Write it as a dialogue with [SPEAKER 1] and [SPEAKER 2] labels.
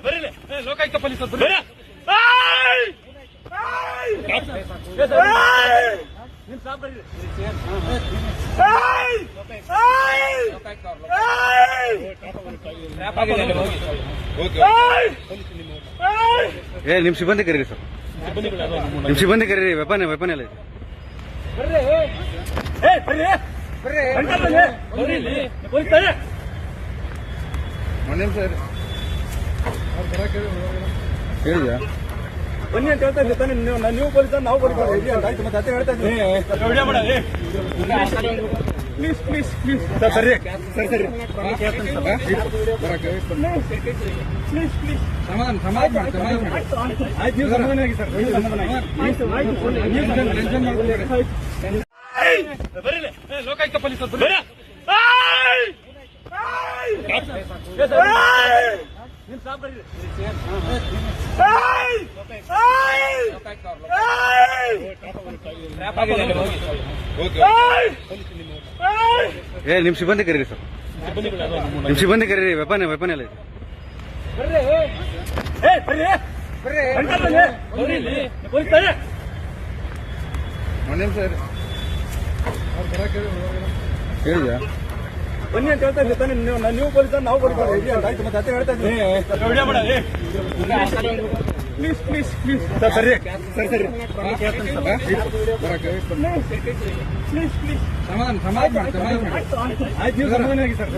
[SPEAKER 1] ಬರೀ ಲೋಕಾಯುಕ್ತ ಪೊಲೀಸ್ ನಿಮ್ ಸಾಬ್ ಬರ್ರಿ.
[SPEAKER 2] ನಿಮ್ ಸಿಬ್ಬಂದಿ ಕರೀರಿ ಸರ್, ನಿಮ್ ಸಿಬ್ಬಂದಿ ಕರೀರಿ. ವೆಪನ್ ಎಲ್ಲ ಇದೆ. ಸರ್ ಹೇಳಿದ್ಯಾ
[SPEAKER 1] ಬನ್ನಿ ಅಂತ ಹೇಳ್ತಾ ಇದ್ದೀನಿ. ನೀವು ಪೊಲೀಸ್ ನಾವು ಪೊಲೀಸ್ ಆಯ್ತು. ಮತ್ತೆ ಅದೇ ಹೇಳ್ತಾ ಇದ್ದೀನಿ. ಪ್ಲೀಸ್ ಪ್ಲೀಸ್ ಪ್ಲೀಸ್ ಸರ್ ಸರಿ ಸರಿ ಸರಿ ಪ್ಲೀಸ್ ಪ್ಲೀಸ್
[SPEAKER 2] ಸಮಾಧಾನ
[SPEAKER 1] ಆಯ್ತು. ನೀವು ಸಮಾಧಾನ ಆಗಿ ಸರ್, ಬರೀ ಲೋಕಾಯುಕ್ತ ಪೊಲೀಸ್ ನಿಮ್ ಸಾಬ್ ಬರ್ರಿ.
[SPEAKER 2] ನಿಮ್ ಸಿಬ್ಬಂದಿ ಕರೀರಿ ಸರ್, ನಿಮ್ ಸಿಬ್ಬಂದಿ ಕರೀರಿ. ವೆಪನ್ ಎಲ್ಲ ಇದೆ. ಸರ್ ಹೇಳಿದ್ಯಾ
[SPEAKER 1] ಬನ್ನಿ ಅಂತ ಹೇಳ್ತಾ ಇದ್ದೀನಿ. ನೀವು ಪೊಲೀಸ್ ನಾವು ಪೊಲೀಸ್ ಆಯ್ತು. ಮತ್ತೆ ಅದೇ ಹೇಳ್ತಾ ಇದ್ದೀನಿ. ಪ್ಲೀಸ್ ಪ್ಲೀಸ್ ಪ್ಲೀಸ್ ಸರ್ ಸರಿ ಸರಿ ಸರಿ ಪ್ಲೀಸ್ ಪ್ಲೀಸ್
[SPEAKER 2] ಸಮಾಧಾನ
[SPEAKER 1] ಆಯ್ತು. ನೀವು ಸಮಾಧಾನ ಆಗಿ ಸರ್,